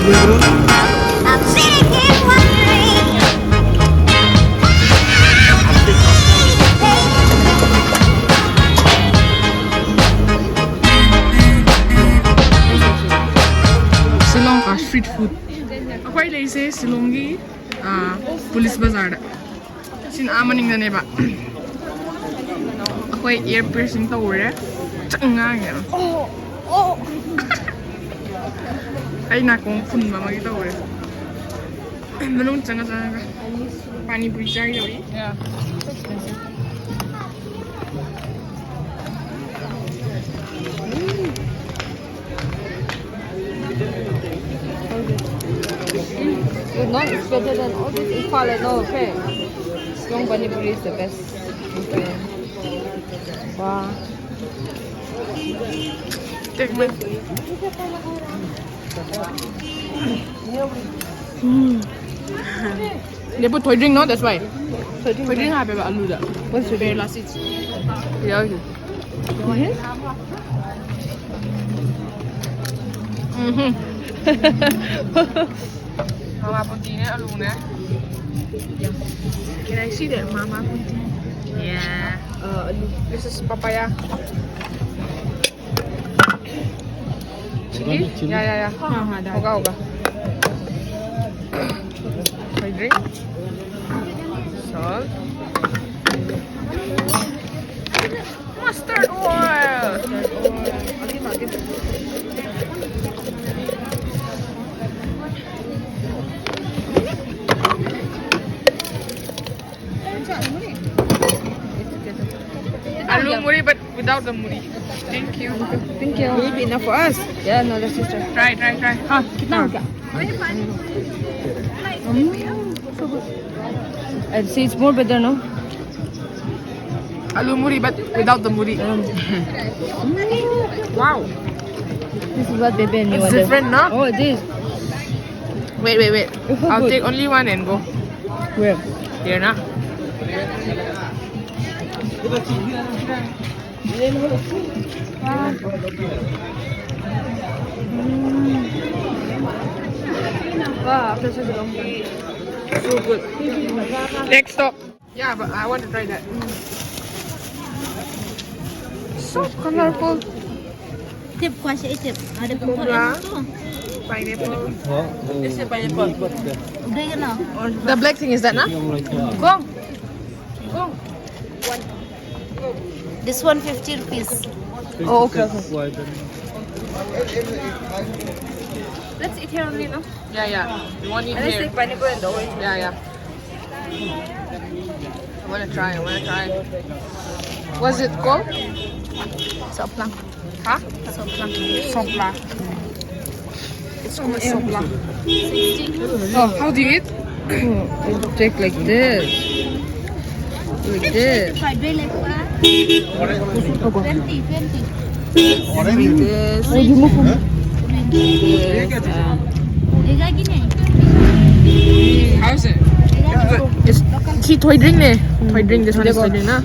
I'm thinking wondering. Shillong street food. Ako ay lazy Shillongi police bazaar. Sin amaning na neba. Ako ay ear piercing tawure. Changa nga. Ay nakong phun ba magita ure. Manong changa changa. Pani puri chai dawi. Yeah. Good, no? It's better than all this. It's called no, okay. Long Pani Puri is the best. Okay. Wow. Take me. They put toy drink, no? That's why. Toy drink have a aluda. What's your Very name? last seats. Yeah. Mama punti ni alu ni. Can I see that mama punti? Yeah. This is papaya. Chili? Yeah. Hoga. Toy drink. Salt. Mustard oil. Aloo muri but without the muri. Thank you. Thank you. Will it be enough for us? Yeah, no, that's sister. Try. Ah, kitna ho gaya? So good. I'd say it's more better, no? Aloo muri but without the muri. Wow. This is what baby and you It's order. different, no? Oh, it is. Wait. It's so I'll good. take only one and go. Where? Here na. Wow, after such a long time. So good. Next stop. Yeah, but I want to try that. So colorful. Tip kwa siya itip. Ada pun Cobra. tu. Pineapple. This is pineapple. Udah ya no. The black thing is that, na? Go. This one 50 rupees. Oh, okay. Let's eat here only, no? Yeah. You want it And let's here? take pineapple and the orange. Yeah. I wanna try. What's it called? Soplang. Huh? Soplang. Sopla. It's called sopla. Oh, How do you eat? you take like this. Like this. Fried rice like what? Okay. 20. Like this. Oh, you move. This. Ega gini. How's it? It's toy drink ne. Toy drink. This one is toy drink na.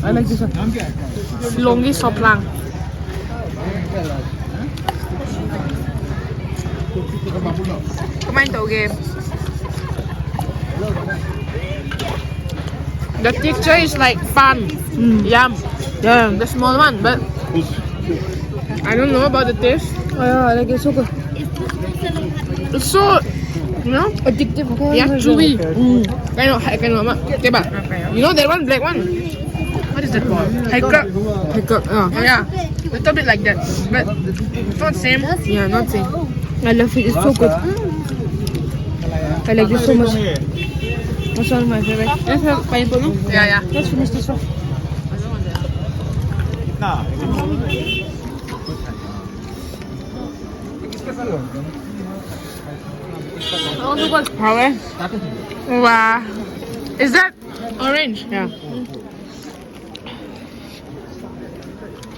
I like this one. Shillongi soplang. Kumain toge. The texture is like fun. Yum. Yeah. The small one, but I don't know about the taste. Oh, yeah, I like it. So good. It's so, Addictive. yeah, chewy. Kind of, okay ba? You know that one, black one? What is that called? Hiker. Yeah, little bit like that, but it's not same. Yeah, not same. I love it. It's so good. I like this so much. That's one of my favorite. Let's have pineapple, no? Yeah. Let's finish this one. Oh, so good. How eh? Wow. Is that orange? Yeah.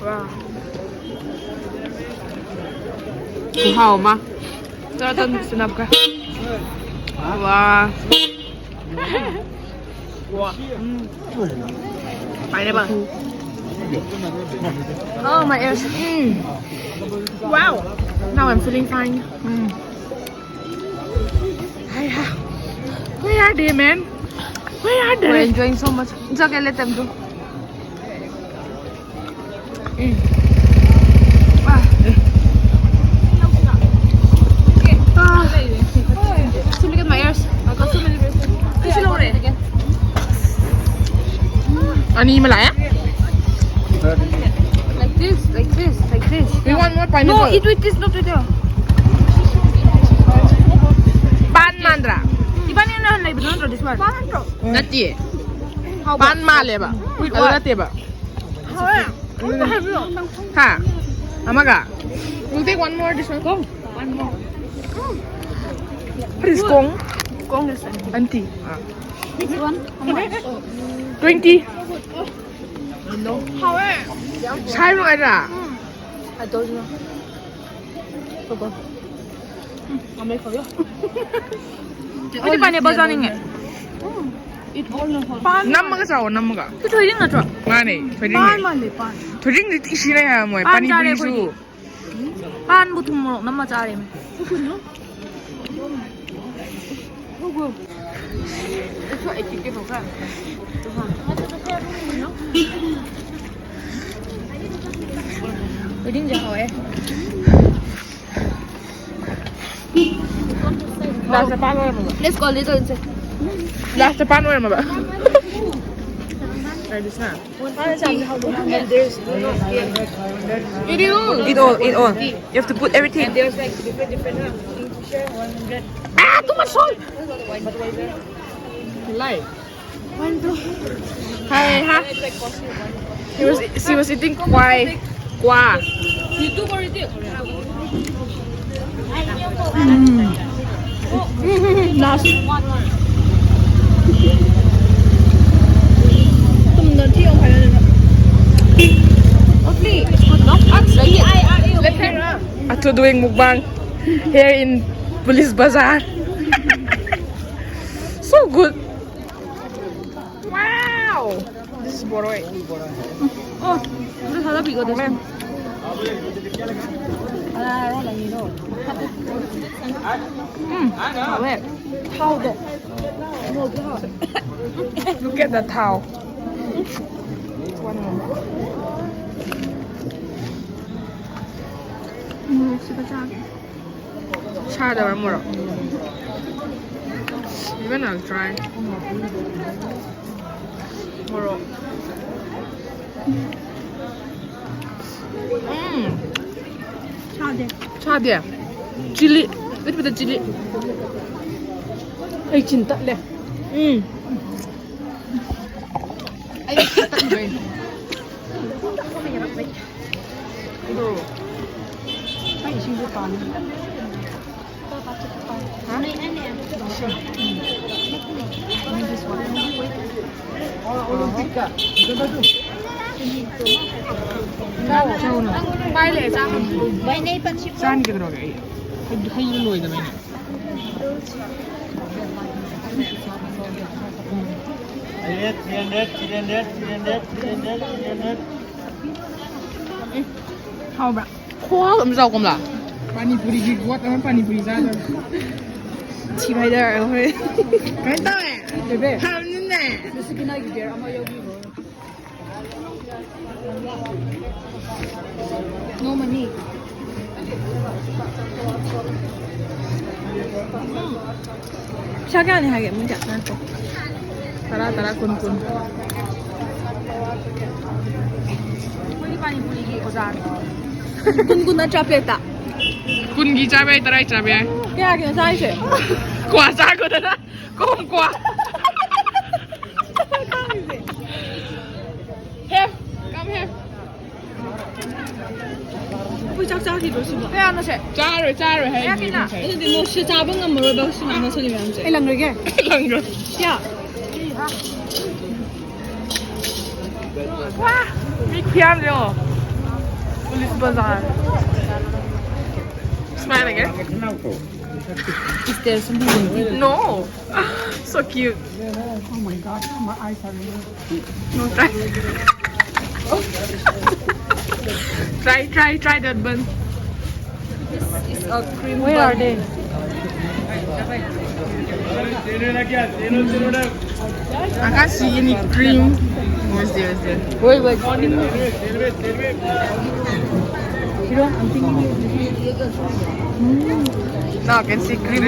Wow. 好吗？ Saratan, sinap ka. Wow. Pineapple. Oh, my ears. Wow. Now I'm feeling fine. Where are they, man? Where are We're they? enjoying so much. It's okay, let them do. So look at my ears. I got so many bracelets. Again. Ani Malaya? Like this, like this, like this. We want more pineapple. No, eat with this, not with you. Pan mandra. Iban yun na like banana this one. Nati. How Pan male ba? With Ano what? nati ba? How? Ha? Amaga. We'll take one more this one. Go. One more. What is gong? Gong is Auntie. this one. How much? 20. How? Chai mo ara. I told you. Go. I'll make for you. Pwede pa niya ba sa aning It all na hot. Nam mga sa nam mga. Ito pwede na to. Ngani, pwede Pan ni. mali pan. Pwede ni isi na ya mo. Pan Pani jare puri su. Pan butung mo nama jare me. Ito ay kike mo ka. Pwede niya ho eh. Last pan mo ba? Let's go little inside. Last pan mo ba? Try this na. Eat all. You have to put everything. There's like different Kingfisher, 100. Ah, too much salt. Like. Hi, ha? She was eating kwai. Kwa. YouTube already. Last one. Ato doing mukbang here in Police Bazaar. So good. Wow. This is Boroy. Oh, this is big this one. Where? Look at the towel. Chada ba mura? Even I'll try. Mura. Chada. Chili. Little bit of chili. Ay, cinta le. Saan ka talaga eh? Hay luloy naman eh. How about? Wow, làm sao không là? Pani puri gì quá, tao pani puri ra rồi. Chỉ phải there thôi. Cái tao nè, ham như nè. No money. Siya ni hage mo dyan nato. Tara, kun. Pwede pa ni puligi ko dyan. Kun na chapeta. Kun gi chabe, taray chabe. Kaya kinasabi siya. Kwa sa ko na. Kung kwa. Here, come here. Uy, 짝짝이 넣으시면. Kaya ano siya? Charo, hay. Kaya kina. Hindi mo siya sabang nga marabang siya na nasa liman siya. Ilang rige? Lang ro. Yeah. Wow, big pian yo. Police Bazaar. Smile again. Is there something? No. So cute. Oh my god, my eyes are No, try. Try that bun. This is a cream Where bun. are they? I can't see any cream. What's there? Wait. Now I can see cream.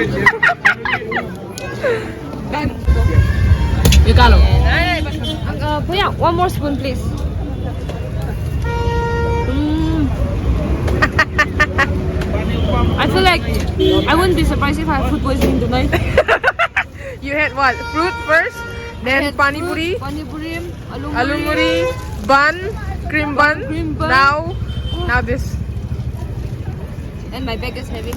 One more spoon, please. I feel like I wouldn't be surprised if I have food poisoning tonight. You had what? Fruit first, then pani puri, aloo puri, bun, cream bun. Now this. And my bag is heavy.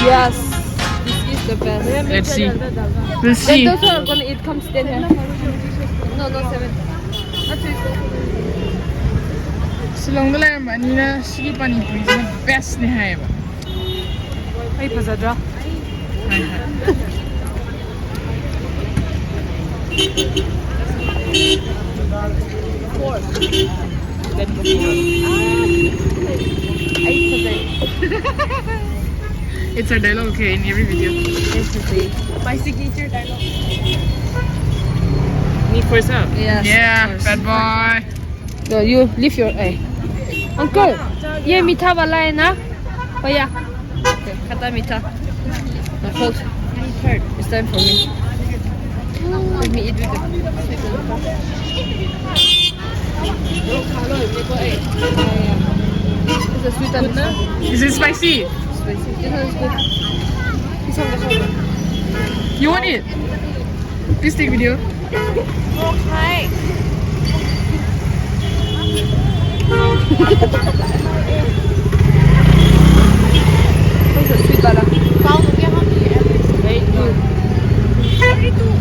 Yes, this is the best. Let's see. We'll see. Those who are gonna eat, come stand here. No, 7. That's it. Shillong la ba ni na sigi pani puri the best ni hai ba. Ay, pasadra. Hai. It's a dialogue, okay, in every video. My signature dialogue. Me first up? Yes. Yeah, bad boy. So you lift your Uncle, ye meitei wala hai na? Bhaiya. Okay, khata meitei. Now hold. It's time for me. Let me eat with them. It's a sweet and Is it spicy? spicy. This one is good. This one is good. You want it? Please take video. Okay. What's a sweet bala? Very good.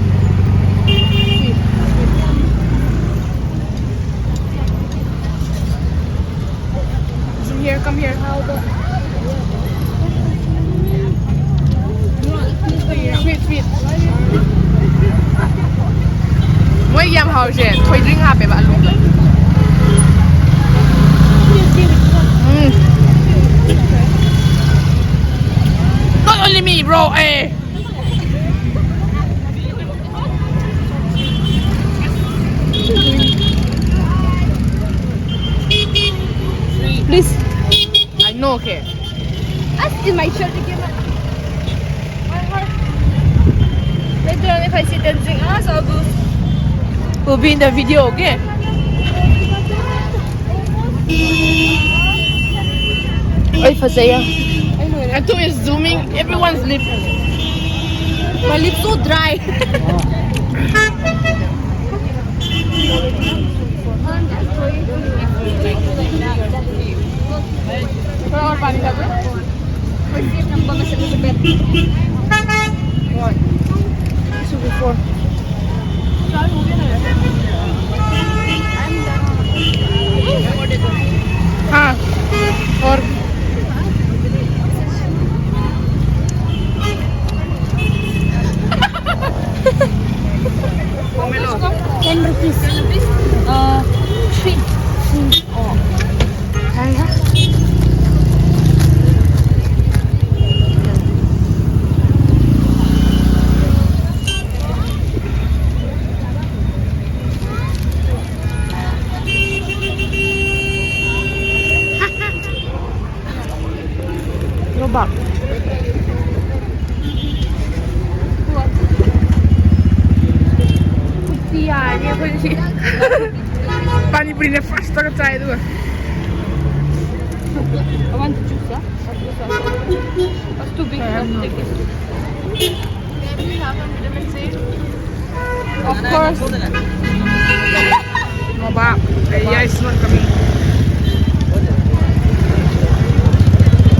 Zoom here, come here. Sweet. Mỗi yam hào chuyện, thôi drink hạp bạn luôn. Not only me, bro. Eh. Please. I know, okay. Ask in my shirt again. My heart. Later on, if I see dancing, so we'll be in the video, okay? Wait for Zaya. And two is zooming everyone's lip. My lips so dry. और पानी का हाँ और 10 rupees. 3. Oh. bak. Tiada apa sih? Pani puri ne first tak try itu. I want to choose, yeah? That's too big. Take this. Of course. No bak. Yeah, it's not coming.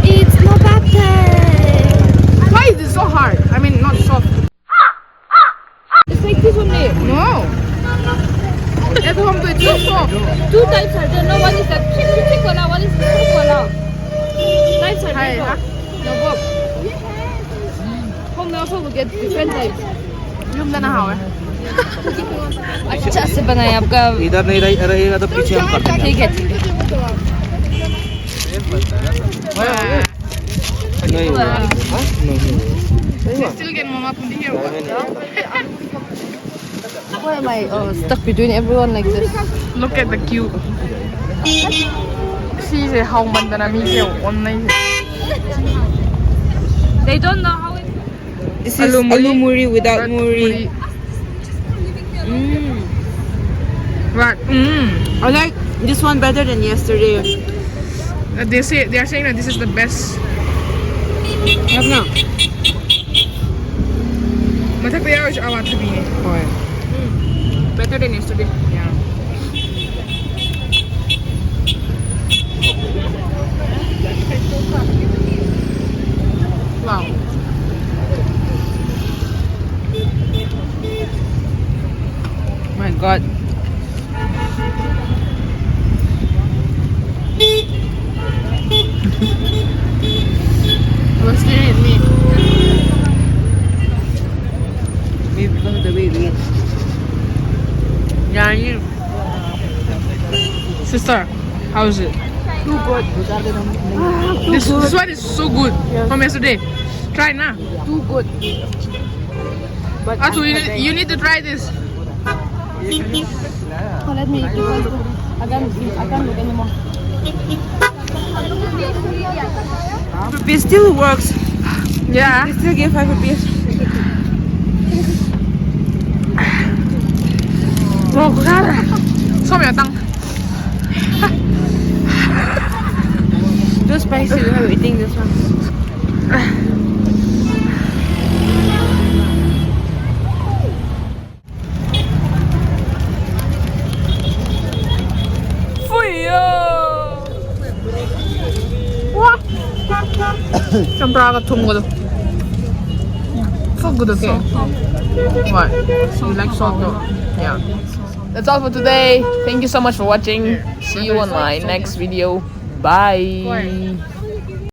It's no butter. Why is it so hard? I mean, not soft. It's like this only. No. At home, it's so soft. Two types are there. No, one is that chick wala, one is fruit wala. Types are Hi, there. huh? No, Bob. Home also will get different types. Yung na nahaw eh. अच्छा से बनाए आपका इधर नहीं रहेगा तो पीछे हम कर देंगे। ठीक है ठीक है नहीं हुआ। हाँ? नहीं हुआ। Still get mama pun here. Why am I stuck between everyone like this? Look at the cube. She's a how man na mi siya online. They don't know how it. This is aloo muri without muri. Right. I like this one better than yesterday. They are saying that this is the best. Have now. Matak kaya which I want to be. Better than yesterday. Yeah. Wow. My God. What's staring at me? Maybe because of the way we eat. Yeah, you. Sister, how is it? Too good. This one is so good from yesterday. Try now. Too good. But Atu, you need to try this. Oh, let me eat this one. I can't look anymore. it still works. Yeah. They still give 5 rupees. Oh, God. So many tang. Too spicy. We have eating this one. Tempura 같은 거도. So good, okay. What? You like salt though? Yeah. That's all for today. Thank you so much for watching. See you on my next video. Bye.